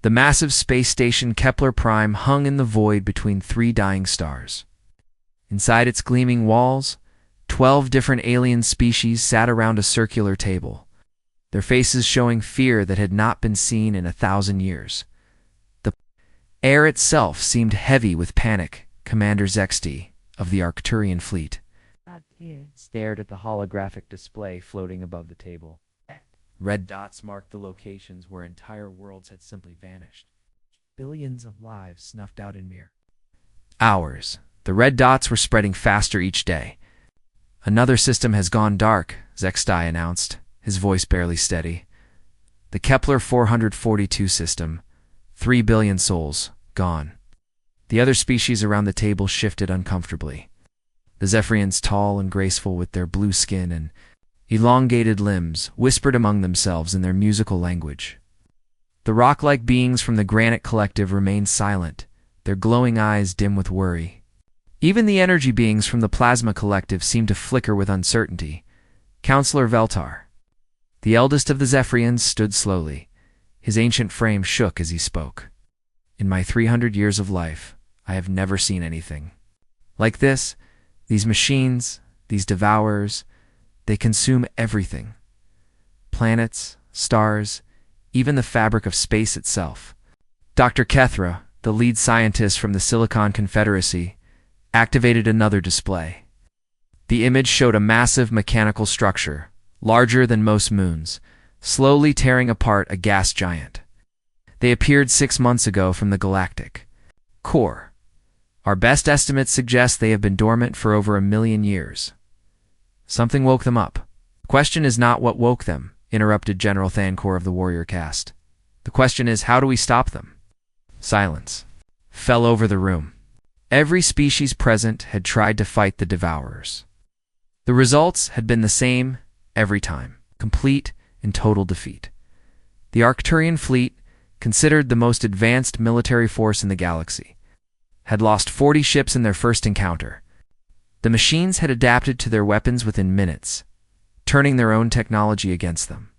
The massive space station Kepler Prime hung in the void between three dying stars. Inside its gleaming walls, 12 different alien species sat around a circular table, their faces showing fear that had not been seen in 1,000 years. The air itself seemed heavy with panic. Commander Zexty, of the Arcturian fleet, stared at the holographic display floating above the table. Red dots marked the locations where entire worlds had simply vanished. Billions of lives snuffed out in mere hours. The red dots were spreading faster each day. "Another system has gone dark," Zexty announced, his voice barely steady. "The Kepler 442 system. 3 billion souls, gone." The other species around the table shifted uncomfortably. The Zephyrians, tall and graceful with their blue skin and elongated limbs, whispered among themselves in their musical language. The rock-like beings from the Granite Collective remained silent, their glowing eyes dim with worry. Even the energy beings from the Plasma Collective seemed to flicker with uncertainty. Counselor Veltar, the eldest of the Zephyrians, stood slowly. His ancient frame shook as he spoke. "In my 300 years of life, I have never seen anything like this. These machines, these devourers, they consume everything. Planets, stars, even the fabric of space itself." Dr. Kethra, the lead scientist from the Silicon Confederacy, activated another display. The image showed a massive mechanical structure, larger than most moons, slowly tearing apart a gas giant. They appeared 6 months ago from the galactic core. Our best estimates suggest they have been dormant for over 1,000,000 years. Something woke them up. "The question is not what woke them," interrupted General Thancor of the warrior caste. "The question is, how do we stop them?" Silence fell over the room. Every species present had tried to fight the devourers. The results had been the same every time: complete and total defeat. The Arcturian fleet, considered the most advanced military force in the galaxy, had lost 40 ships in their first encounter. The machines had adapted to their weapons within minutes, turning their own technology against them.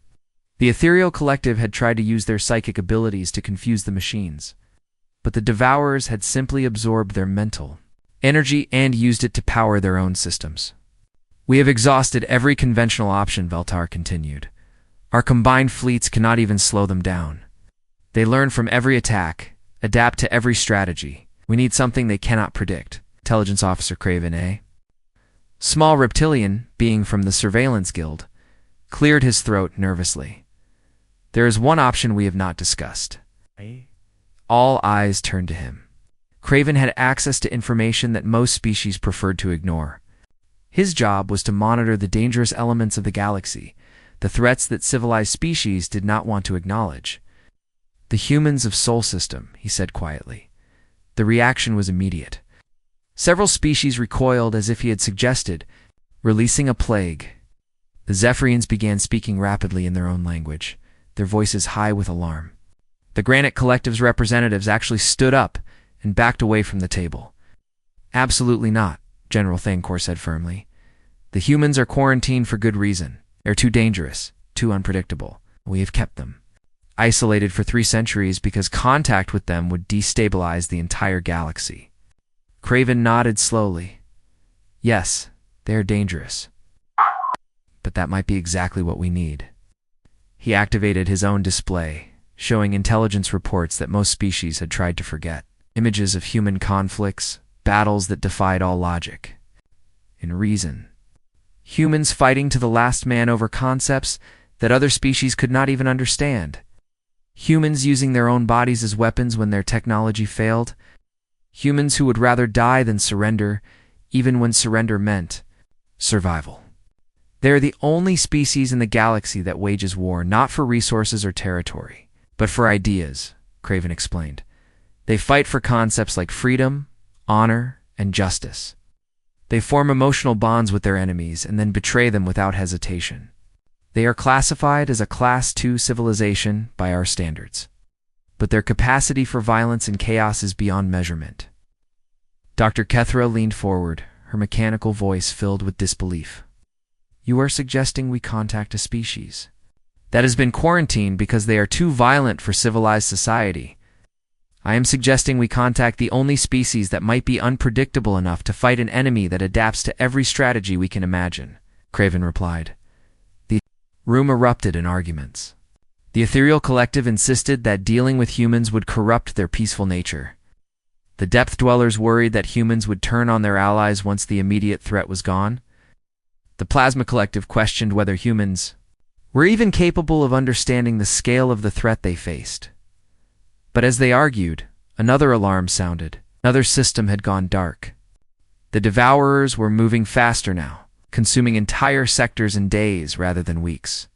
The Ethereal Collective had tried to use their psychic abilities to confuse the machines, but the Devourers had simply absorbed their mental energy and used it to power their own systems. "We have exhausted every conventional option," Veltar continued. "Our combined fleets cannot even slow them down. They learn from every attack, adapt to every strategy. We need something they cannot predict." Intelligence Officer Craven, a small reptilian being from the Surveillance Guild, cleared his throat nervously. "There is one option we have not discussed." All eyes turned to him. Craven had access to information that most species preferred to ignore. His job was to monitor the dangerous elements of the galaxy, the threats that civilized species did not want to acknowledge. "The humans of Sol System," he said quietly. The reaction was immediate. Several species recoiled as if he had suggested releasing a plague. The Zephyrians began speaking rapidly in their own language, their voices high with alarm. The Granite Collective's representatives actually stood up and backed away from the table. "Absolutely not," General Thancor said firmly. "The humans are quarantined for good reason. They're too dangerous, too unpredictable. We have kept them isolated for 3 centuries because contact with them would destabilize the entire galaxy." Craven nodded slowly. "Yes, they are dangerous. But that might be exactly what we need." He activated his own display, showing intelligence reports that most species had tried to forget. Images of human conflicts, battles that defied all logic and reason. Humans fighting to the last man over concepts that other species could not even understand. Humans using their own bodies as weapons when their technology failed. Humans who would rather die than surrender, even when surrender meant survival. They are the only species in the galaxy that wages war not for resources or territory, but for ideas, Craven explained. They fight for concepts like freedom, honor, and justice. They form emotional bonds with their enemies and then betray them without hesitation. They are classified as a Class II civilization by our standards, but their capacity for violence and chaos is beyond measurement. Dr. Kethra leaned forward, her mechanical voice filled with disbelief. "You are suggesting we contact a species that has been quarantined because they are too violent for civilized society. I am suggesting we contact the only species that might be unpredictable enough to fight an enemy that adapts to every strategy we can imagine," Craven replied. The room erupted in arguments. The ethereal collective insisted that dealing with humans would corrupt their peaceful nature. The depth dwellers worried that humans would turn on their allies once the immediate threat was gone. The plasma collective questioned whether humans were even capable of understanding the scale of the threat they faced. But as they argued, another alarm sounded. Another system had gone dark. The Devourers were moving faster now, consuming entire sectors in days rather than weeks.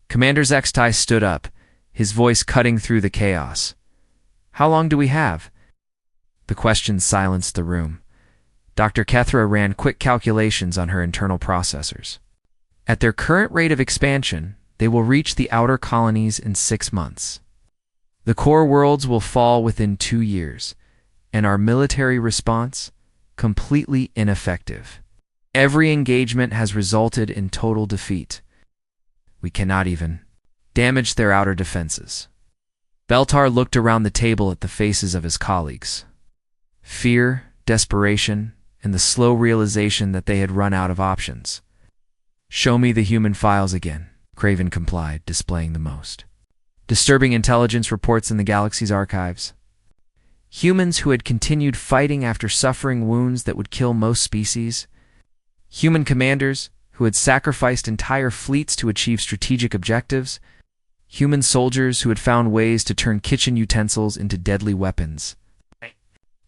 Commander Zextai stood up, his voice cutting through the chaos. "How long do we have?" The question silenced the room. Dr. Kethra ran quick calculations on her internal processors. At their current rate of expansion, they will reach the outer colonies in 6 months. The core worlds will fall within 2 years, and our military response, completely ineffective. Every engagement has resulted in total defeat. We cannot even damage their outer defenses. Beltar looked around the table at the faces of his colleagues. Fear, desperation, and the slow realization that they had run out of options. "Show me the human files again," Craven complied, displaying the most disturbing intelligence reports in the galaxy's archives. Humans who had continued fighting after suffering wounds that would kill most species. Human commanders who had sacrificed entire fleets to achieve strategic objectives. Human soldiers who had found ways to turn kitchen utensils into deadly weapons.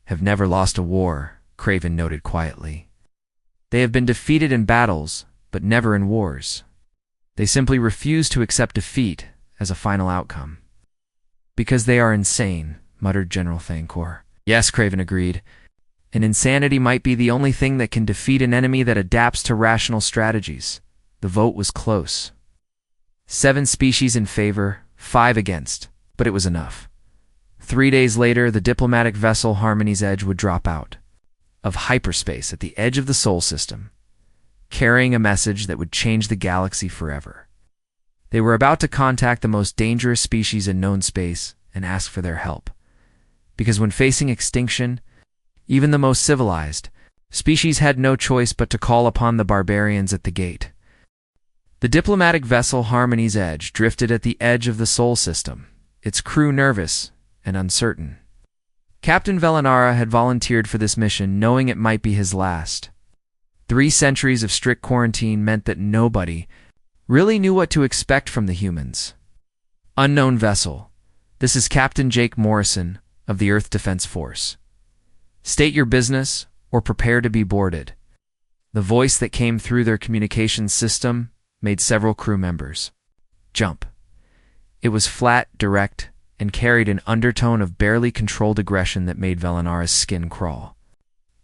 "Have never lost a war," Craven noted quietly. "They have been defeated in battles, but never in wars. They simply refuse to accept defeat as a final outcome." "Because they are insane," muttered General Thancor. "Yes," Craven agreed. "And insanity might be the only thing that can defeat an enemy that adapts to rational strategies." The vote was close. 7 species in favor, 5 against, but it was enough. 3 days later, the diplomatic vessel Harmony's Edge would drop out of hyperspace at the edge of the Sol system, carrying a message that would change the galaxy forever. They were about to contact the most dangerous species in known space and ask for their help. Because when facing extinction, even the most civilized species had no choice but to call upon the barbarians at the gate. The diplomatic vessel Harmony's Edge drifted at the edge of the Sol system, its crew nervous and uncertain. Captain Velanara had volunteered for this mission knowing it might be his last. 3 centuries of strict quarantine meant that nobody really knew what to expect from the humans. "Unknown vessel. This is Captain Jake Morrison of the Earth Defense Force. State your business or prepare to be boarded." The voice that came through their communications system made several crew members jump. It was flat, direct, and carried an undertone of barely controlled aggression that made Velanara's skin crawl.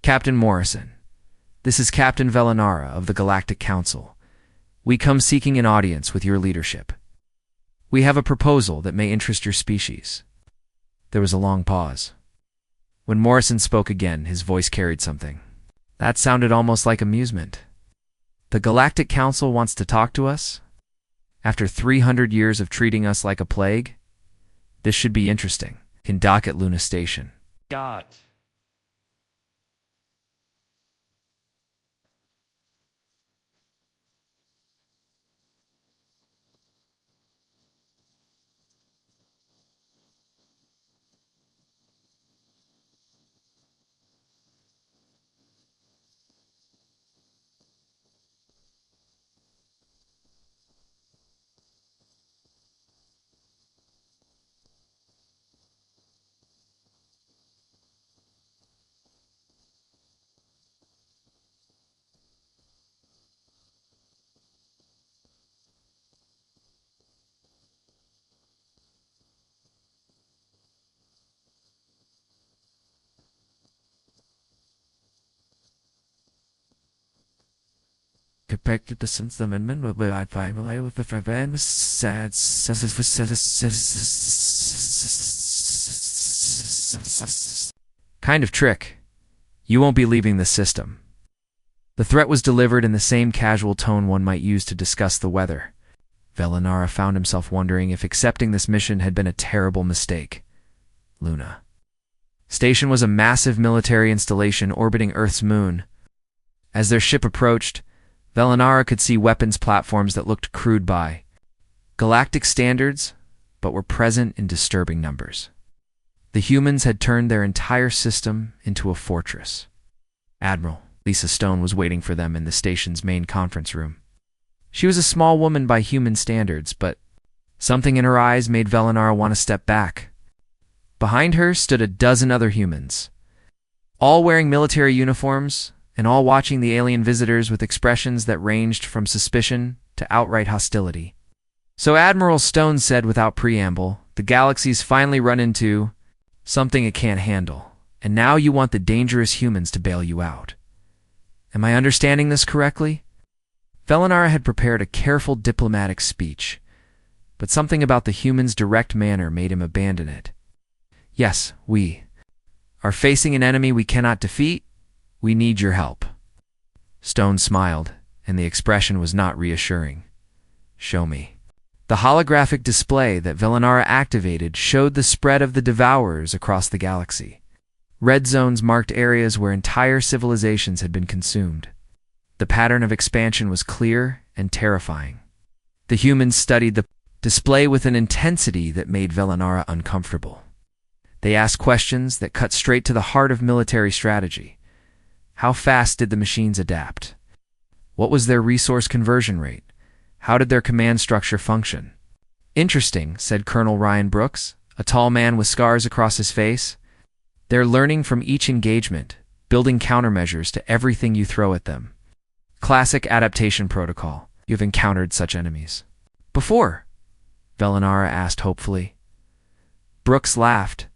"Captain Morrison, this is Captain Velanara of the Galactic Council. We come seeking an audience with your leadership. We have a proposal that may interest your species." There was a long pause. When Morrison spoke again, his voice carried something that sounded almost like amusement. "The Galactic Council wants to talk to us? After 300 years of treating us like a plague? This should be interesting." Can dock at Luna Station. God. Compared to the Sense Amendment, kind of trick. You won't be leaving the system. The threat was delivered in the same casual tone one might use to discuss the weather. Velinara found himself wondering if accepting this mission had been a terrible mistake. Luna. Station was a massive military installation orbiting Earth's moon. As their ship approached, Velinara could see weapons platforms that looked crude by galactic standards, but were present in disturbing numbers. The humans had turned their entire system into a fortress. Admiral Lisa Stone was waiting for them in the station's main conference room. She was a small woman by human standards, but something in her eyes made Velinara want to step back. Behind her stood a dozen other humans, all wearing military uniforms and all watching the alien visitors with expressions that ranged from suspicion to outright hostility. So Admiral Stone said without preamble, "The galaxy's finally run into something it can't handle, and now you want the dangerous humans to bail you out. Am I understanding this correctly?" Velinara had prepared a careful diplomatic speech, but something about the humans' direct manner made him abandon it. "Yes, we are facing an enemy we cannot defeat. We need your help." Stone smiled, and the expression was not reassuring. "Show me." The holographic display that Velinara activated showed the spread of the Devourers across the galaxy. Red zones marked areas where entire civilizations had been consumed. The pattern of expansion was clear and terrifying. The humans studied the display with an intensity that made Velinara uncomfortable. They asked questions that cut straight to the heart of military strategy. How fast did the machines adapt? What was their resource conversion rate? How did their command structure function? "Interesting," said Colonel Ryan Brooks, a tall man with scars across his face. "They're learning from each engagement, building countermeasures to everything you throw at them. Classic adaptation protocol. You've encountered such enemies before?" Velinara asked hopefully. Brooks laughed,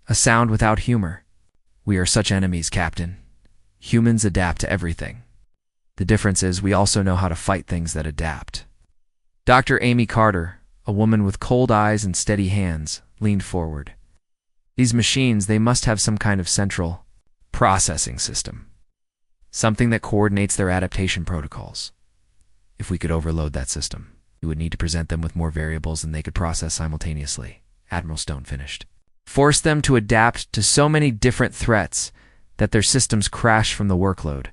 a sound without humor. "We are such enemies, Captain. Humans adapt to everything. The difference is we also know how to fight things that adapt." Dr. Amy Carter, a woman with cold eyes and steady hands, leaned forward. "These machines, they must have some kind of central processing system. Something that coordinates their adaptation protocols. If we could overload that system, we would need to present them with more variables than they could process simultaneously," Admiral Stone finished. "Force them to adapt to so many different threats that their systems crash from the workload."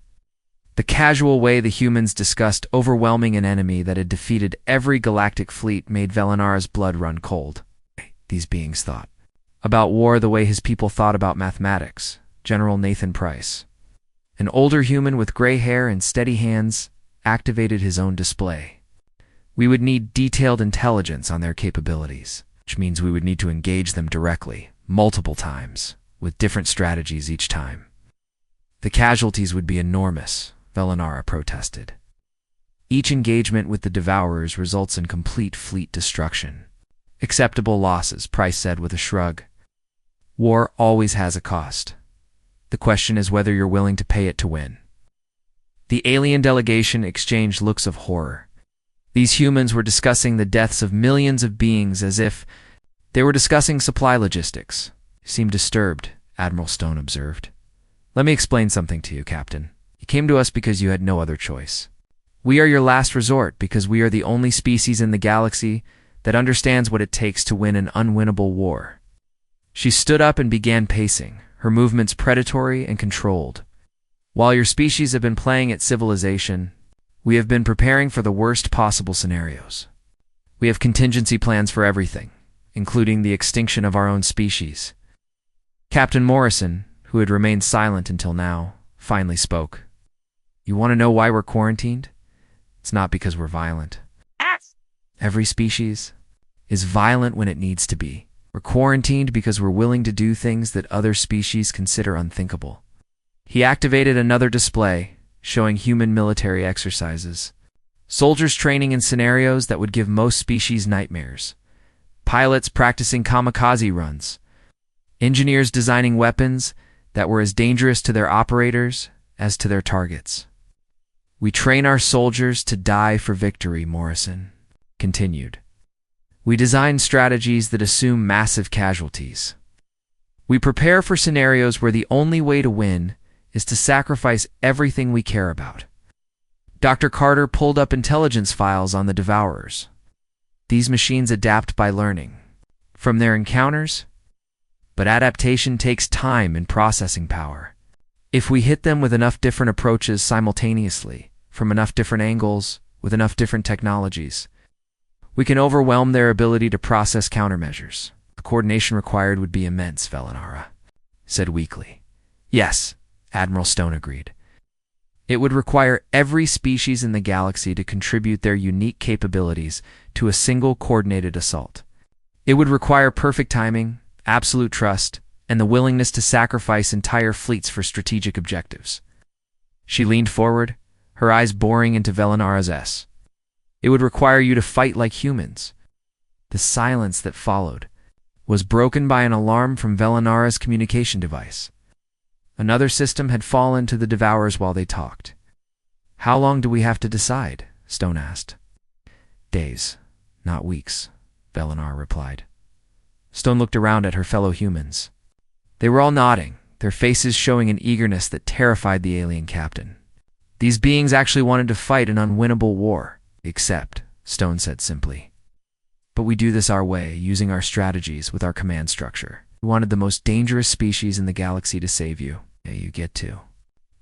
The casual way the humans discussed overwhelming an enemy that had defeated every galactic fleet made Velinara's blood run cold. These beings thought about war the way his people thought about mathematics. General Nathan Price, an older human with gray hair and steady hands, activated his own display. "We would need detailed intelligence on their capabilities, which means we would need to engage them directly, multiple times, with different strategies each time. The casualties would be enormous," Velinara protested. "Each engagement with the Devourers results in complete fleet destruction." "Acceptable losses," Price said with a shrug. "War always has a cost. The question is whether you're willing to pay it to win." The alien delegation exchanged looks of horror. These humans were discussing the deaths of millions of beings as if they were discussing supply logistics. "You seem disturbed," Admiral Stone observed. "Let me explain something to you, Captain. You came to us because you had no other choice. We are your last resort because we are the only species in the galaxy that understands what it takes to win an unwinnable war." She stood up and began pacing, her movements predatory and controlled. "While your species have been playing at civilization, we have been preparing for the worst possible scenarios. We have contingency plans for everything, including the extinction of our own species." Captain Morrison, who had remained silent until now, finally spoke. "You want to know why we're quarantined? It's not because we're violent. Every species is violent when it needs to be. We're quarantined because we're willing to do things that other species consider unthinkable." He activated another display, showing human military exercises. Soldiers training in scenarios that would give most species nightmares. Pilots practicing kamikaze runs. Engineers designing weapons that were as dangerous to their operators as to their targets. "We train our soldiers to die for victory," Morrison continued. "We design strategies that assume massive casualties. We prepare for scenarios where the only way to win is to sacrifice everything we care about." Dr. Carter pulled up intelligence files on the Devourers. These machines adapt by learning from their encounters, but adaptation takes time and processing power. If we hit them with enough different approaches simultaneously, from enough different angles, with enough different technologies, we can overwhelm their ability to process countermeasures. The coordination required would be immense, Velinara said weakly. Yes, Admiral Stone agreed. It would require every species in the galaxy to contribute their unique capabilities to a single coordinated assault. It would require perfect timing, absolute trust, and the willingness to sacrifice entire fleets for strategic objectives. She leaned forward, her eyes boring into Velinara's S. It would require you to fight like humans. The silence that followed was broken by an alarm from Velinara's communication device. Another system had fallen to the Devourers while they talked. How long do we have to decide? Stone asked. Days, not weeks, Velinara replied. Stone looked around at her fellow humans. They were all nodding, their faces showing an eagerness that terrified the alien captain. These beings actually wanted to fight an unwinnable war, except, Stone said simply. But we do this our way, using our strategies with our command structure. We wanted the most dangerous species in the galaxy to save you. Yeah, you get to.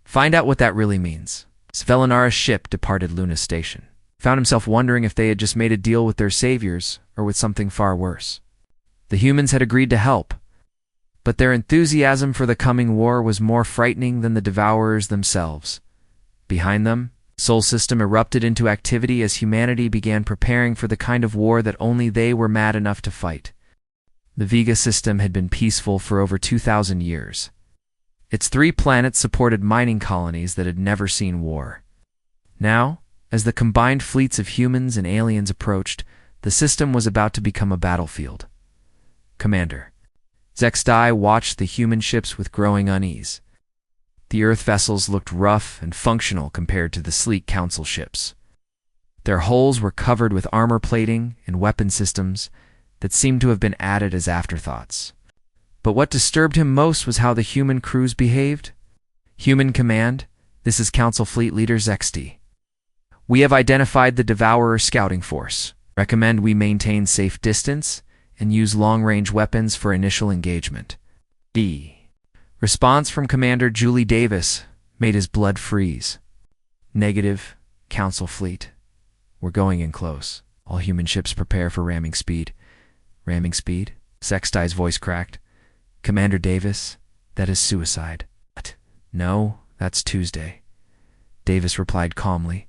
Find out what that really means. Velinara's ship departed Luna Station. Found himself wondering if they had just made a deal with their saviors or with something far worse. The humans had agreed to help, but their enthusiasm for the coming war was more frightening than the Devourers themselves. Behind them, Sol System erupted into activity as humanity began preparing for the kind of war that only they were mad enough to fight. The Vega system had been peaceful for over 2,000 years. Its 3 planets supported mining colonies that had never seen war. Now, as the combined fleets of humans and aliens approached, the system was about to become a battlefield. Commander Zextai watched the human ships with growing unease. The Earth vessels looked rough and functional compared to the sleek Council ships. Their hulls were covered with armor plating and weapon systems that seemed to have been added as afterthoughts. But what disturbed him most was how the human crews behaved. Human Command, this is Council Fleet Leader Zexti. We have identified the Devourer scouting force. Recommend we maintain safe distance and use long-range weapons for initial engagement. D. Response from Commander Julie Davis made his blood freeze. Negative, Council Fleet. We're going in close. All human ships prepare for ramming speed. Ramming speed? Zextai's voice cracked. Commander Davis, that is suicide. What? No, that's Tuesday. Davis replied calmly.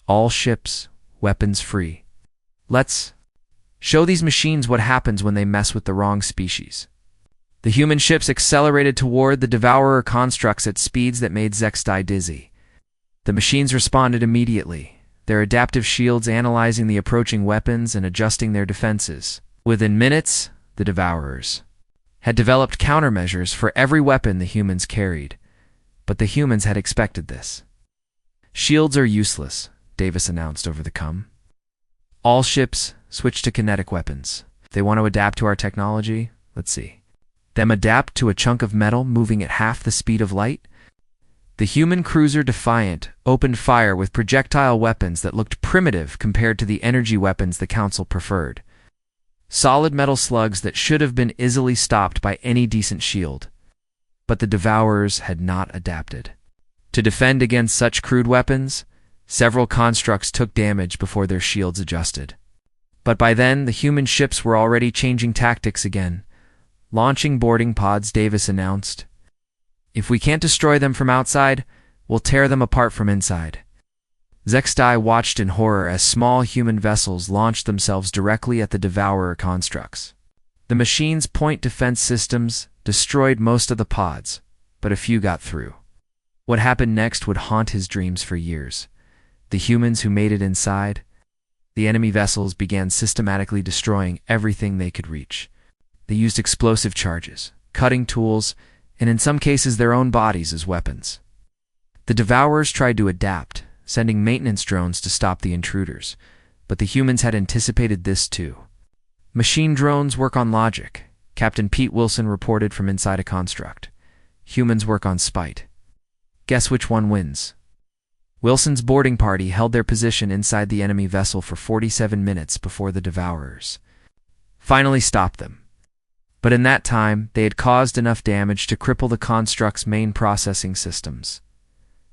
All ships, weapons free. Let's show these machines what happens when they mess with the wrong species. The human ships accelerated toward the Devourer constructs at speeds that made Zextai dizzy. The machines responded immediately, their adaptive shields analyzing the approaching weapons and adjusting their defenses. Within minutes, the Devourers had developed countermeasures for every weapon the humans carried, but the humans had expected this. Shields are useless, Davis announced over the comm. All ships switch to kinetic weapons. If they want to adapt to our technology, let's see. Them adapt to a chunk of metal moving at half the speed of light? The human cruiser Defiant opened fire with projectile weapons that looked primitive compared to the energy weapons the Council preferred. Solid metal slugs that should have been easily stopped by any decent shield. But the Devourers had not adapted. To defend against such crude weapons, several constructs took damage before their shields adjusted. But by then, the human ships were already changing tactics again. Launching boarding pods, Davis announced. If we can't destroy them from outside, we'll tear them apart from inside. Zextai watched in horror as small human vessels launched themselves directly at the Devourer constructs. The machine's point defense systems destroyed most of the pods, but a few got through. What happened next would haunt his dreams for years. The humans who made it inside, the enemy vessels began systematically destroying everything they could reach. They used explosive charges, cutting tools, and in some cases their own bodies as weapons. The Devourers tried to adapt, sending maintenance drones to stop the intruders, but the humans had anticipated this too. Machine drones work on logic, Captain Pete Wilson reported from inside a construct. Humans work on spite. Guess which one wins? Wilson's boarding party held their position inside the enemy vessel for 47 minutes before the Devourers finally stopped them. But in that time, they had caused enough damage to cripple the construct's main processing systems.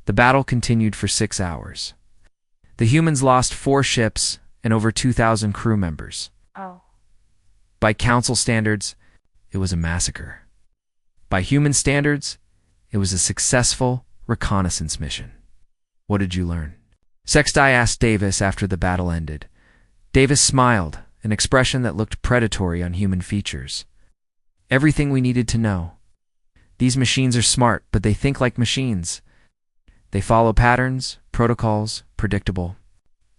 The battle continued for 6 hours. The humans lost 4 ships and over 2,000 crew members. By Council standards, it was a massacre. By human standards, it was a successful reconnaissance mission. What did you learn? Sextai asked Davis after the battle ended. Davis smiled, an expression that looked predatory on human features. Everything we needed to know. These machines are smart, but they think like machines. They follow patterns, protocols, predictable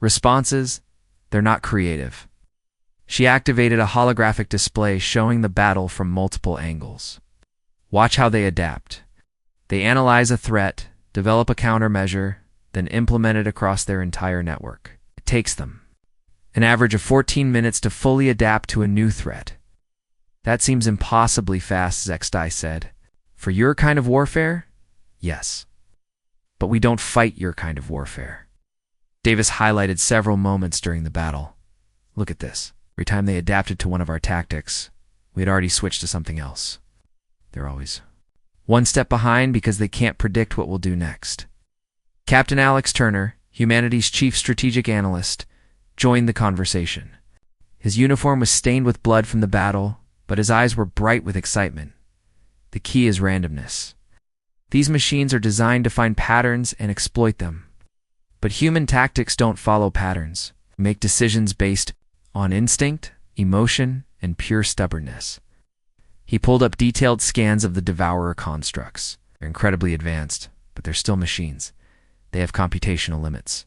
responses. They're not creative. She activated a holographic display showing the battle from multiple angles. Watch how they adapt. They analyze a threat, develop a countermeasure, then implement it across their entire network. It takes them an average of 14 minutes to fully adapt to a new threat. That seems impossibly fast, Zextai said. For your kind of warfare? Yes. But we don't fight your kind of warfare. Davis highlighted several moments during the battle. Look at this. Every time they adapted to one of our tactics, we had already switched to something else. They're always one step behind because they can't predict what we'll do next. Captain Alex Turner, humanity's chief strategic analyst, joined the conversation. His uniform was stained with blood from the battle, but his eyes were bright with excitement. The key is randomness. These machines are designed to find patterns and exploit them. But human tactics don't follow patterns. We make decisions based on instinct, emotion, and pure stubbornness. He pulled up detailed scans of the Devourer constructs. They're incredibly advanced, but they're still machines. They have computational limits.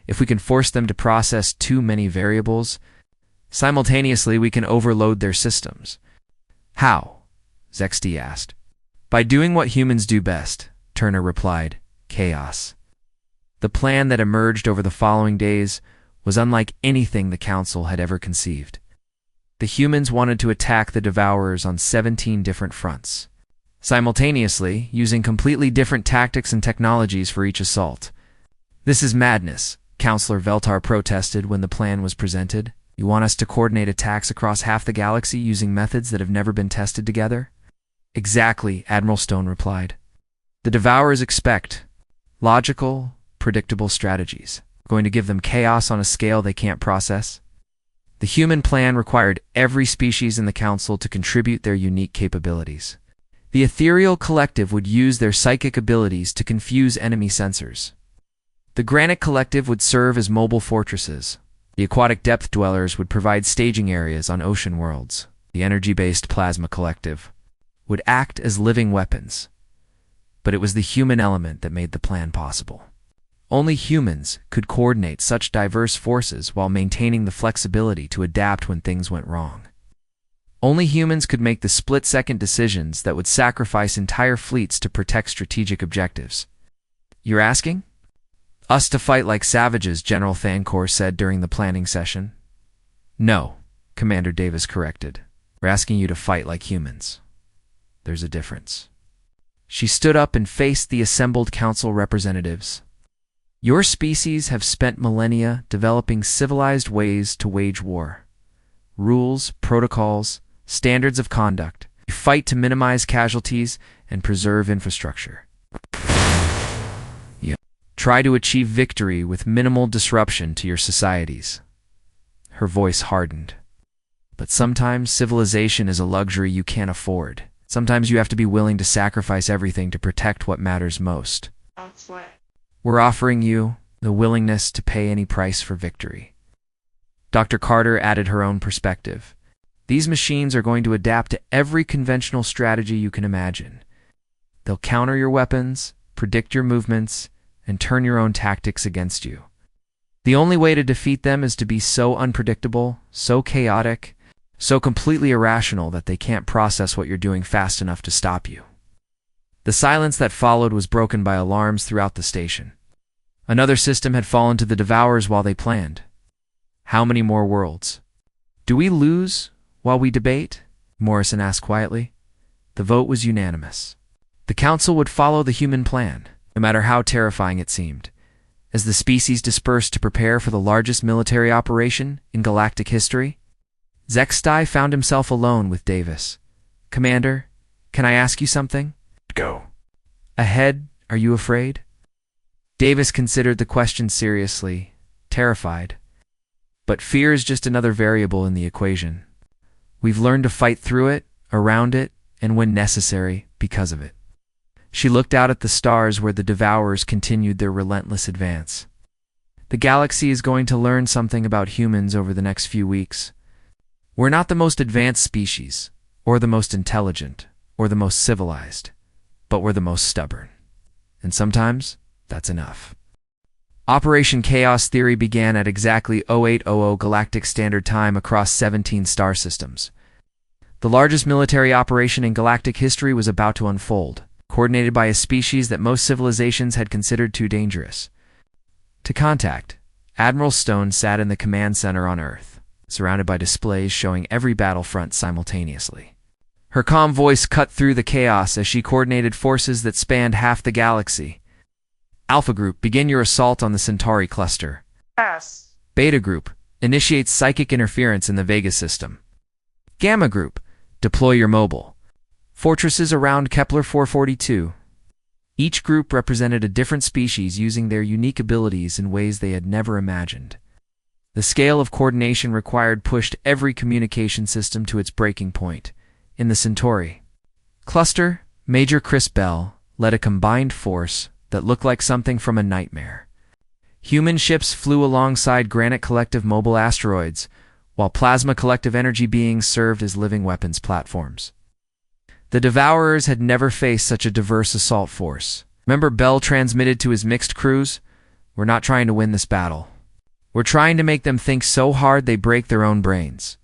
If we can force them to process too many variables, simultaneously we can overload their systems. How? Zexti asked. By doing what humans do best, Turner replied, chaos. The plan that emerged over the following days was unlike anything the Council had ever conceived. The humans wanted to attack the Devourers on 17 different fronts, simultaneously using completely different tactics and technologies for each assault. This is madness, Counselor Veltar protested when the plan was presented. You want us to coordinate attacks across half the galaxy using methods that have never been tested together? Exactly, Admiral Stone replied. The Devourers expect logical, predictable strategies. We're going to give them chaos on a scale they can't process. The human plan required every species in the Council to contribute their unique capabilities. The ethereal collective would use their psychic abilities to confuse enemy sensors. The Granite Collective would serve as mobile fortresses. The Aquatic Depth Dwellers would provide staging areas on ocean worlds. The energy-based Plasma Collective would act as living weapons. But it was the human element that made the plan possible. Only humans could coordinate such diverse forces while maintaining the flexibility to adapt when things went wrong. Only humans could make the split-second decisions that would sacrifice entire fleets to protect strategic objectives. You're asking? Us to fight like savages, General Thancor said during the planning session. No, Commander Davis corrected. We're asking you to fight like humans. There's a difference. She stood up and faced the assembled council representatives. Your species have spent millennia developing civilized ways to wage war. Rules, protocols, standards of conduct. You fight to minimize casualties and preserve infrastructure. You try to achieve victory with minimal disruption to your societies. Her voice hardened. But sometimes civilization is a luxury you can't afford. Sometimes you have to be willing to sacrifice everything to protect what matters most. We're offering you the willingness to pay any price for victory. Dr. Carter added her own perspective. These machines are going to adapt to every conventional strategy you can imagine. They'll counter your weapons, predict your movements, and turn your own tactics against you. The only way to defeat them is to be so unpredictable, so chaotic, so completely irrational that they can't process what you're doing fast enough to stop you. The silence that followed was broken by alarms throughout the station. Another system had fallen to the Devourers while they planned. How many more worlds? Do we lose while we debate? Morrison asked quietly. The vote was unanimous. The Council would follow the human plan, no matter how terrifying it seemed. as the species dispersed to prepare for the largest military operation in galactic history. Zextai found himself alone with Davis. "Commander, can I ask you something?" Go. "Ahead, are you afraid?" Davis considered the question seriously, terrified. But fear is just another variable in the equation. We've learned to fight through it, around it, and when necessary, because of it. She looked out at the stars where the Devourers continued their relentless advance. The galaxy is going to learn something about humans over the next few weeks. We're not the most advanced species, or the most intelligent, or the most civilized, but we're the most stubborn. And sometimes, that's enough. Operation Chaos Theory began at exactly 0800 Galactic Standard Time across 17 star systems. The largest military operation in galactic history was about to unfold, coordinated by a species that most civilizations had considered too dangerous. To contact, Admiral Stone sat in the command center on Earth, surrounded by displays showing every battlefront simultaneously. Her calm voice cut through the chaos as she coordinated forces that spanned half the galaxy. Alpha Group, begin your assault on the Centauri cluster. Yes. Beta Group, initiate psychic interference in the Vega system. Gamma Group, deploy your mobile fortresses around Kepler 442. Each group represented a different species using their unique abilities in ways they had never imagined. The scale of coordination required pushed every communication system to its breaking point. In the Centauri cluster, Major Chris Bell led a combined force that looked like something from a nightmare. Human ships flew alongside Granite Collective mobile asteroids, while Plasma Collective energy beings served as living weapons platforms. The Devourers had never faced such a diverse assault force. Remember, Bell transmitted to his mixed crews, "We're not trying to win this battle. We're trying to make them think so hard they break their own brains."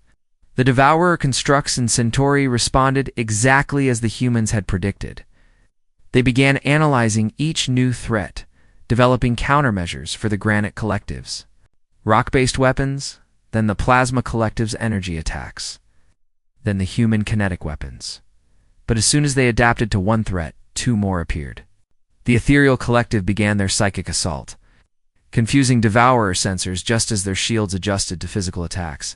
The Devourer constructs in Centauri responded exactly as the humans had predicted. They began analyzing each new threat, developing countermeasures for the Granite Collectives. Rock-based weapons, then the Plasma Collective's energy attacks, then the human kinetic weapons. But as soon as they adapted to one threat, two more appeared. The Ethereal Collective began their psychic assault, confusing Devourer sensors just as their shields adjusted to physical attacks.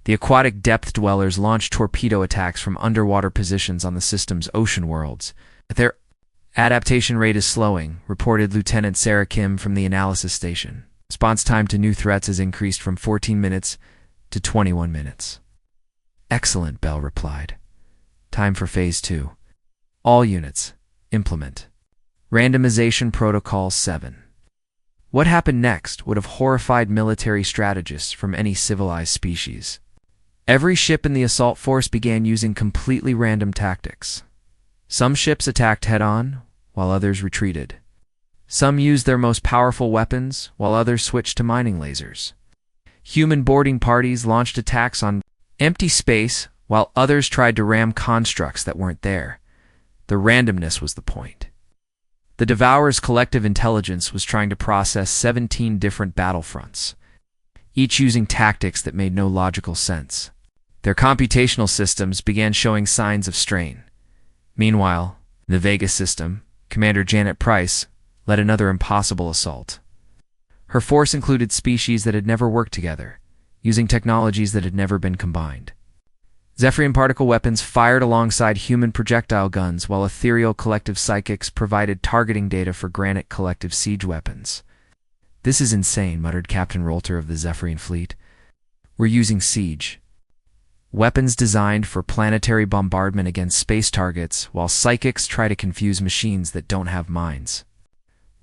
The Aquatic Depth Dwellers launched torpedo attacks from underwater positions on the system's ocean worlds. Their adaptation rate is slowing, reported Lieutenant Sarah Kim from the analysis station. Response time to new threats has increased from 14 minutes to 21 minutes. "Excellent," Bell replied. "Time for Phase 2. All units, implement. Randomization Protocol 7. What happened next would have horrified military strategists from any civilized species. Every ship in the assault force began using completely random tactics. Some ships attacked head-on, while others retreated. Some used their most powerful weapons, while others switched to mining lasers. Human boarding parties launched attacks on empty space, while others tried to ram constructs that weren't there. The randomness was the point. The Devourer's collective intelligence was trying to process 17 different battlefronts, each using tactics that made no logical sense. Their computational systems began showing signs of strain. Meanwhile, in the Vega system, Commander Janet Price led another impossible assault. Her force included species that had never worked together, using technologies that had never been combined. Zephyrian particle weapons fired alongside human projectile guns, while Ethereal Collective psychics provided targeting data for Granite Collective siege weapons. "This is insane," muttered Captain Rolter of the Zephyrian fleet. "We're using siege weapons designed for planetary bombardment against space targets, while psychics try to confuse machines that don't have minds."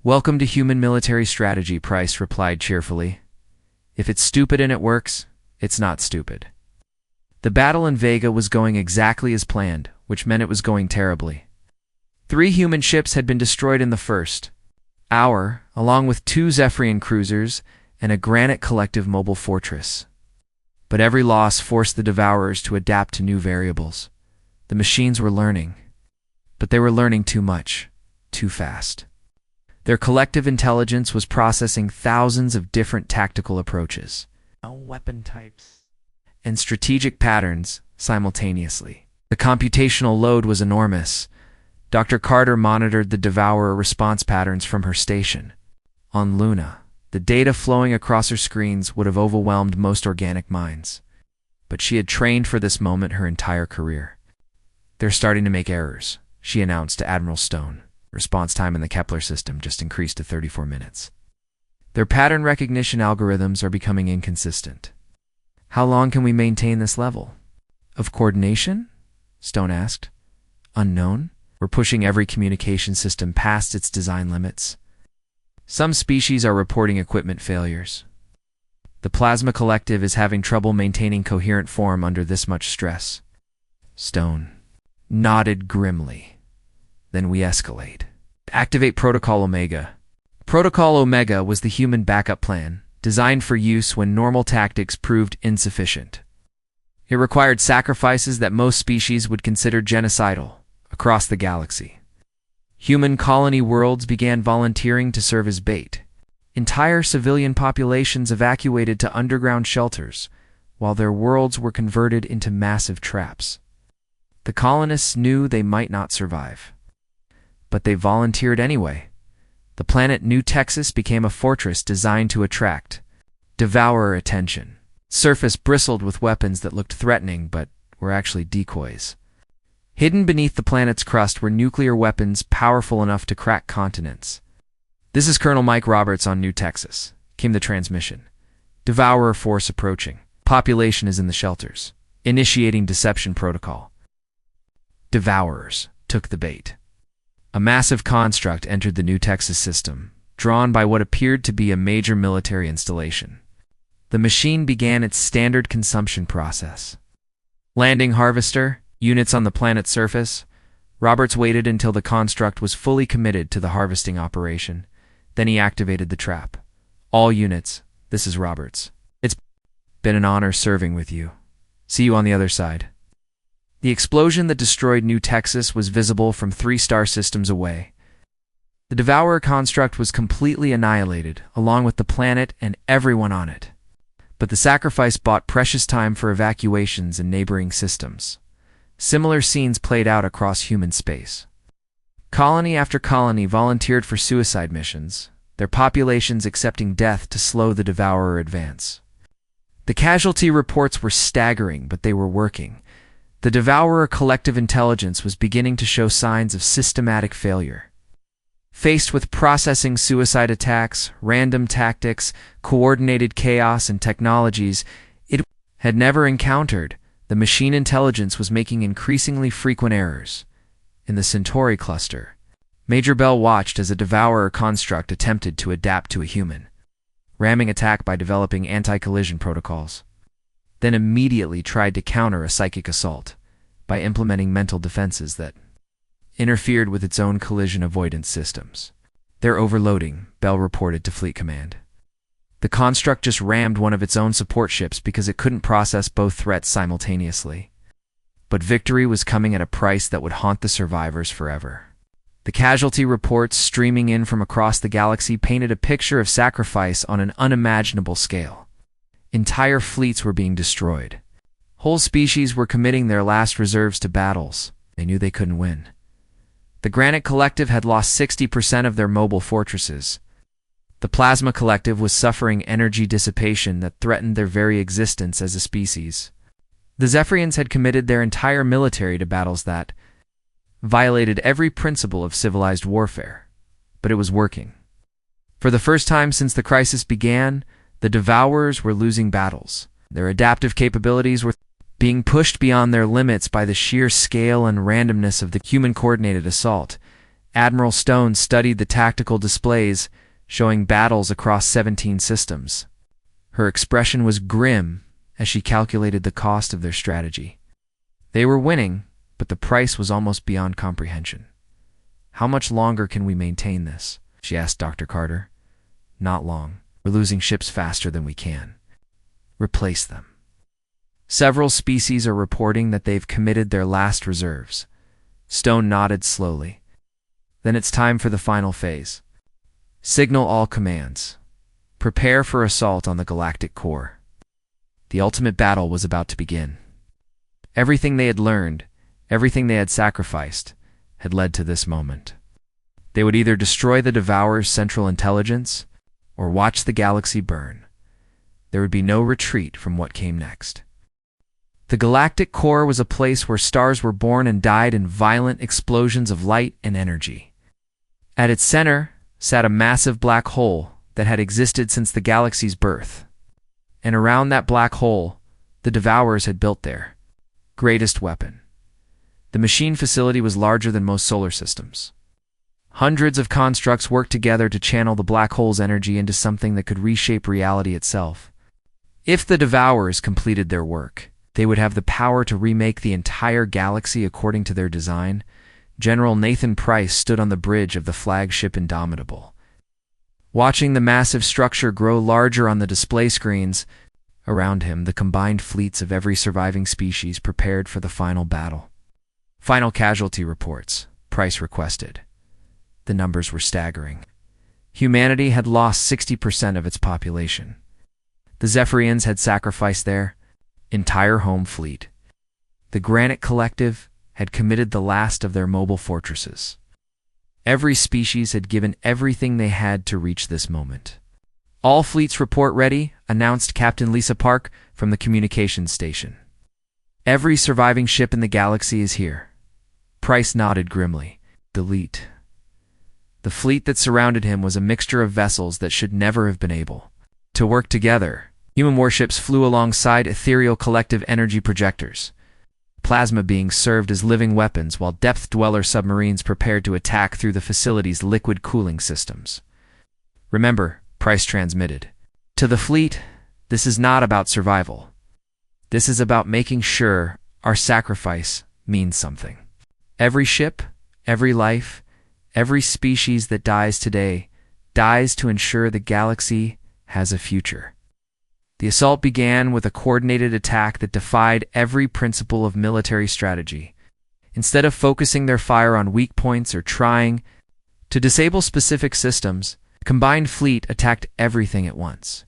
"Welcome to human military strategy," Price replied cheerfully. "If it's stupid and it works, it's not stupid." The battle in Vega was going exactly as planned, which meant it was going terribly. 3 human ships had been destroyed in the first hour, along with 2 Zephyrian cruisers and a Granite Collective mobile fortress. But every loss forced the Devourers to adapt to new variables. The machines were learning, but they were learning too much, too fast. Their collective intelligence was processing thousands of different tactical approaches, Weapon types, and strategic patterns simultaneously. The computational load was enormous. Dr. Carter monitored the Devourer response patterns from her station. On Luna, the data flowing across her screens would have overwhelmed most organic minds. But she had trained for this moment her entire career. "They're starting to make errors," she announced to Admiral Stone. Response time in the Kepler system just increased to 34 minutes. "Their pattern recognition algorithms are becoming inconsistent." "How long can we maintain this level of coordination?" Stone asked. "Unknown. We're pushing every communication system past its design limits. Some species are reporting equipment failures. The Plasma Collective is having trouble maintaining coherent form under this much stress." Stone nodded grimly. "Then we escalate. Activate Protocol Omega." Protocol Omega was the human backup plan, designed for use when normal tactics proved insufficient. It required sacrifices that most species would consider genocidal across the galaxy. Human colony worlds began volunteering to serve as bait. Entire civilian populations evacuated to underground shelters, while their worlds were converted into massive traps. The colonists knew they might not survive, but they volunteered anyway. The planet New Texas became a fortress designed to attract devourer attention. Surface bristled with weapons that looked threatening but were actually decoys. Hidden beneath the planet's crust were nuclear weapons powerful enough to crack continents. "This is Colonel Mike Roberts on New Texas," came the transmission. "Devourer force approaching. Population is in the shelters. Initiating deception protocol." Devourers took the bait. A massive construct entered the New Texas system, drawn by what appeared to be a major military installation. The machine began its standard consumption process. Landing harvester, units on the planet's surface. Roberts waited until the construct was fully committed to the harvesting operation. Then he activated the trap. "All units, this is Roberts. It's been an honor serving with you. See you on the other side." The explosion that destroyed New Texas was visible from 3 star systems away. The Devourer construct was completely annihilated, along with the planet and everyone on it. But the sacrifice bought precious time for evacuations in neighboring systems. Similar scenes played out across human space. Colony after colony volunteered for suicide missions, their populations accepting death to slow the Devourer advance. The casualty reports were staggering, but they were working. The Devourer collective intelligence was beginning to show signs of systematic failure. Faced with processing suicide attacks, random tactics, coordinated chaos, and technologies it had never encountered, the machine intelligence was making increasingly frequent errors. In the Centauri cluster, Major Bell watched as a Devourer construct attempted to adapt to a human, ramming attack by developing anti-collision protocols. Then immediately tried to counter a psychic assault by implementing mental defenses that interfered with its own collision avoidance systems. "They're overloading," Bell reported to Fleet Command. The construct just rammed one of its own support ships because it couldn't process both threats simultaneously. But victory was coming at a price that would haunt the survivors forever. The casualty reports streaming in from across the galaxy painted a picture of sacrifice on an unimaginable scale. Entire fleets were being destroyed. Whole species were committing their last reserves to battles. They knew they couldn't win. The Granite Collective had lost 60% of their mobile fortresses. The Plasma Collective was suffering energy dissipation that threatened their very existence as a species. The Zephyrians had committed their entire military to battles that violated every principle of civilized warfare. But it was working. For the first time since the crisis began, the Devourers were losing battles. Their adaptive capabilities were being pushed beyond their limits by the sheer scale and randomness of the human-coordinated assault. Admiral Stone studied the tactical displays, showing battles across 17 systems. Her expression was grim as she calculated the cost of their strategy. They were winning, but the price was almost beyond comprehension. "How much longer can we maintain this?" she asked Dr. Carter. "Not long. We're losing ships faster than we can. Replace them." Several species are reporting that they've committed their last reserves. Stone nodded slowly. "Then it's time for the final phase. Signal all commands. Prepare for assault on the galactic core." The ultimate battle was about to begin. Everything they had learned, everything they had sacrificed, had led to this moment. They would either destroy the Devourer's central intelligence, or watch the galaxy burn. There would be no retreat from what came next. The galactic core was a place where stars were born and died in violent explosions of light and energy. At its center sat a massive black hole that had existed since the galaxy's birth. And around that black hole, the Devourers had built their greatest weapon. The machine facility was larger than most solar systems. Hundreds of constructs worked together to channel the black hole's energy into something that could reshape reality itself. If the Devourers completed their work, they would have the power to remake the entire galaxy according to their design. General Nathan Price stood on the bridge of the flagship Indomitable. Watching the massive structure grow larger on the display screens, around him the combined fleets of every surviving species prepared for the final battle. Final casualty reports, Price requested. The numbers were staggering. Humanity had lost 60% of its population. The Zephyrians had sacrificed their entire home fleet. The Granite Collective had committed the last of their mobile fortresses. Every species had given everything they had to reach this moment. All fleets report ready, announced Captain Lisa Park from the communications station. Every surviving ship in the galaxy is here. Price nodded grimly. Delete. The fleet that surrounded him was a mixture of vessels that should never have been able to work together. Human warships flew alongside ethereal collective energy projectors. Plasma beings served as living weapons while depth-dweller submarines prepared to attack through the facility's liquid cooling systems. Remember, Price transmitted. To the fleet, this is not about survival. This is about making sure our sacrifice means something. Every ship, every life, every species that dies today dies to ensure the galaxy has a future. The assault began with a coordinated attack that defied every principle of military strategy. Instead of focusing their fire on weak points or trying to disable specific systems, the combined fleet attacked everything at once.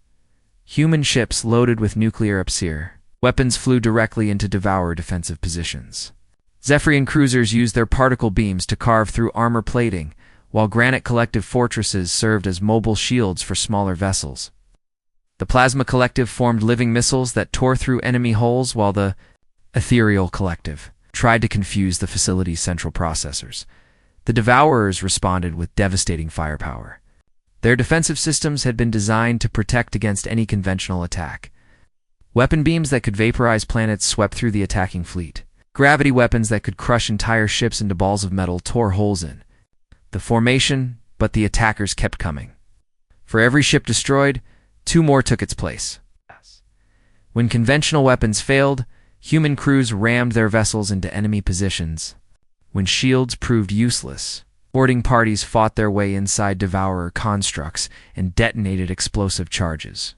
Human ships loaded with nuclear upseer. Weapons flew directly into Devourer defensive positions. Zephyrian cruisers used their particle beams to carve through armor plating, while Granite Collective fortresses served as mobile shields for smaller vessels. The Plasma Collective formed living missiles that tore through enemy hulls, while the Ethereal Collective tried to confuse the facility's central processors. The Devourers responded with devastating firepower. Their defensive systems had been designed to protect against any conventional attack. Weapon beams that could vaporize planets swept through the attacking fleet. Gravity weapons that could crush entire ships into balls of metal tore holes in the formation, but the attackers kept coming. For every ship destroyed, 2 more took its place. When conventional weapons failed, human crews rammed their vessels into enemy positions. When shields proved useless, boarding parties fought their way inside Devourer constructs and detonated explosive charges.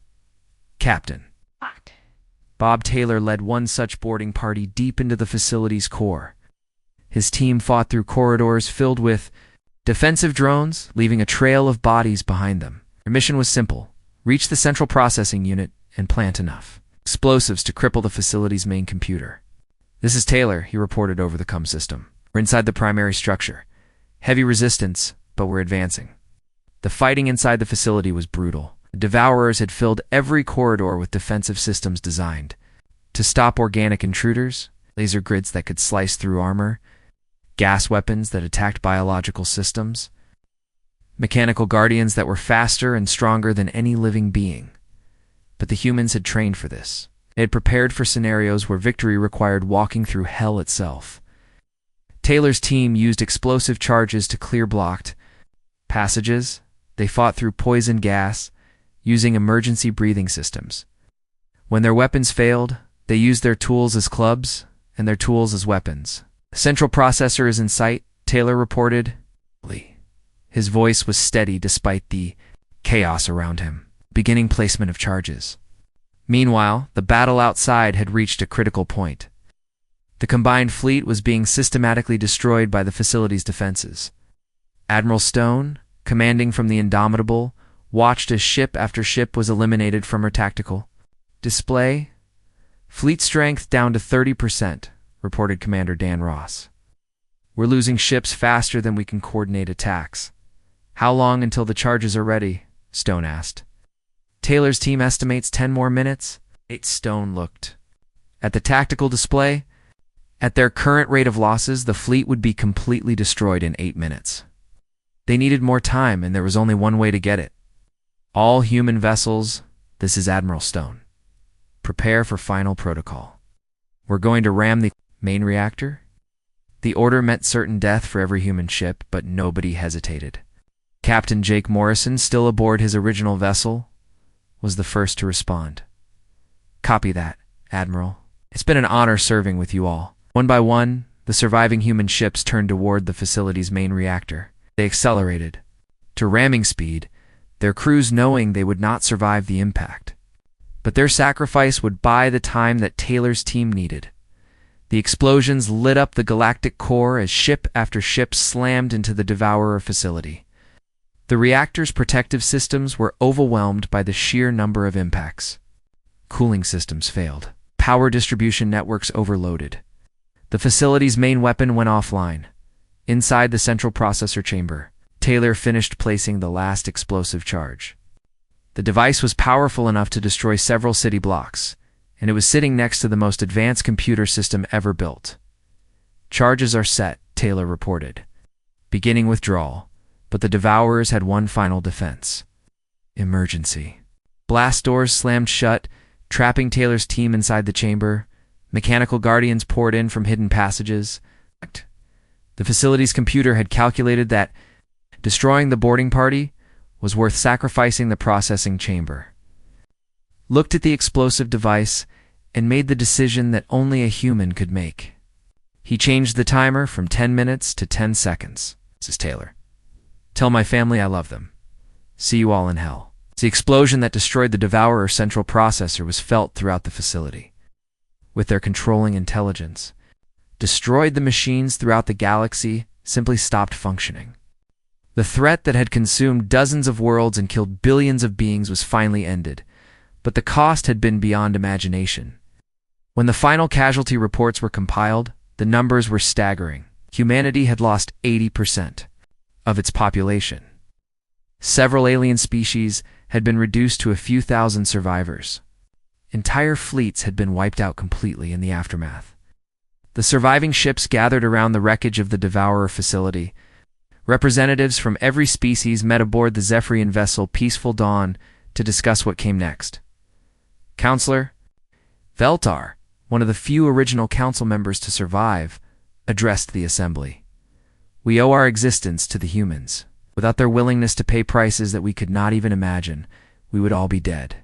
Captain Bob Taylor led one such boarding party deep into the facility's core. His team fought through corridors filled with defensive drones, leaving a trail of bodies behind them. Their mission was simple: reach the central processing unit and plant enough explosives to cripple the facility's main computer. "This is Taylor," he reported over the comm system. "We're inside the primary structure. Heavy resistance, but we're advancing." The fighting inside the facility was brutal. The Devourers had filled every corridor with defensive systems designed to stop organic intruders, laser grids that could slice through armor, gas weapons that attacked biological systems, mechanical guardians that were faster and stronger than any living being. But the humans had trained for this. They had prepared for scenarios where victory required walking through hell itself. Taylor's team used explosive charges to clear blocked passages. They fought through poison gas, using emergency breathing systems. When their weapons failed, they used their tools as clubs and their tools as weapons. "The central processor is in sight," Taylor reported. His voice was steady despite the chaos around him. Beginning placement of charges. Meanwhile, the battle outside had reached a critical point. The combined fleet was being systematically destroyed by the facility's defenses. Admiral Stone, commanding from the Indomitable, watched as ship after ship was eliminated from her tactical display. "Fleet strength down to 30%, reported Commander Dan Ross. "We're losing ships faster than we can coordinate attacks." "How long until the charges are ready?" Stone asked. Taylor's team estimates 10 more minutes. Stone looked at the tactical display. At their current rate of losses, the fleet would be completely destroyed in 8 minutes. They needed more time, and there was only one way to get it. All human vessels, this is Admiral Stone. Prepare for final protocol. We're going to ram the main reactor. The order meant certain death for every human ship, but nobody hesitated. Captain Jake Morrison, still aboard his original vessel, was the first to respond. Copy that, Admiral. It's been an honor serving with you all. One by one, the surviving human ships turned toward the facility's main reactor. They accelerated to ramming speed, their crews knowing they would not survive the impact. But their sacrifice would buy the time that Taylor's team needed. The explosions lit up the galactic core as ship after ship slammed into the Devourer facility. The reactor's protective systems were overwhelmed by the sheer number of impacts. Cooling systems failed. Power distribution networks overloaded. The facility's main weapon went offline. Inside the central processor chamber, Taylor finished placing the last explosive charge. The device was powerful enough to destroy several city blocks, and it was sitting next to the most advanced computer system ever built. Charges are set, Taylor reported. Beginning withdrawal, but the Devourers had one final defense. Emergency. Blast doors slammed shut, trapping Taylor's team inside the chamber. Mechanical guardians poured in from hidden passages. The facility's computer had calculated that destroying the boarding party was worth sacrificing the processing chamber. Looked at the explosive device and made the decision that only a human could make. He changed the timer from 10 minutes to 10 seconds. This is Taylor. Tell my family I love them. See you all in hell. The explosion that destroyed the Devourer central processor was felt throughout the facility. With their controlling intelligence, destroyed the machines throughout the galaxy simply stopped functioning. The threat that had consumed dozens of worlds and killed billions of beings was finally ended, but the cost had been beyond imagination. When the final casualty reports were compiled, the numbers were staggering. Humanity had lost 80% of its population. Several alien species had been reduced to a few thousand survivors. Entire fleets had been wiped out completely in the aftermath. The surviving ships gathered around the wreckage of the Devourer facility. Representatives from every species met aboard the Zephyrian vessel Peaceful Dawn to discuss what came next. Counselor Veltar, one of the few original council members to survive, addressed the assembly. We owe our existence to the humans. Without their willingness to pay prices that we could not even imagine, we would all be dead.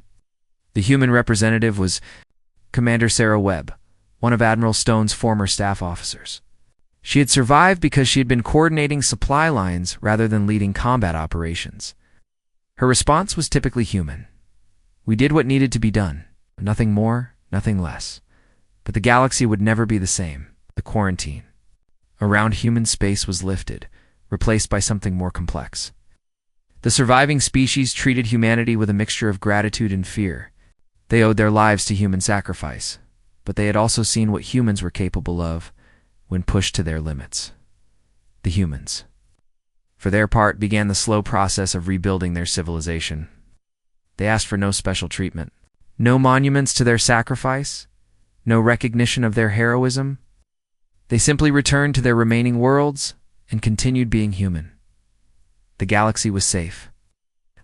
The human representative was Commander Sarah Webb, one of Admiral Stone's former staff officers. She had survived because she had been coordinating supply lines rather than leading combat operations. Her response was typically human. We did what needed to be done. Nothing more, nothing less. But the galaxy would never be the same. The quarantine around human space was lifted, replaced by something more complex. The surviving species treated humanity with a mixture of gratitude and fear. They owed their lives to human sacrifice, but they had also seen what humans were capable of when pushed to their limits. The humans, for their part, began the slow process of rebuilding their civilization. They asked for no special treatment, no monuments to their sacrifice, no recognition of their heroism. They simply returned to their remaining worlds and continued being human. The galaxy was safe,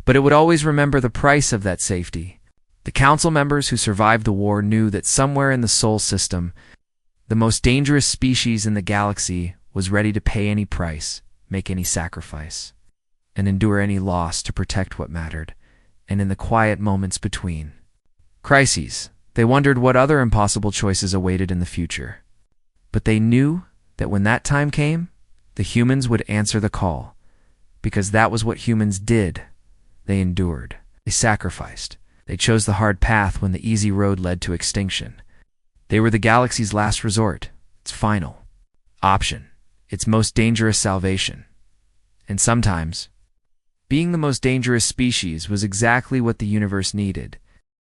but it would always remember the price of that safety. The council members who survived the war knew that somewhere in the Sol system, the most dangerous species in the galaxy was ready to pay any price, make any sacrifice, and endure any loss to protect what mattered, and in the quiet moments between crises, they wondered what other impossible choices awaited in the future. But they knew that when that time came, the humans would answer the call, because that was what humans did. They endured. They sacrificed. They chose the hard path when the easy road led to extinction. They were the galaxy's last resort, its final option, its most dangerous salvation. And sometimes, being the most dangerous species was exactly what the universe needed.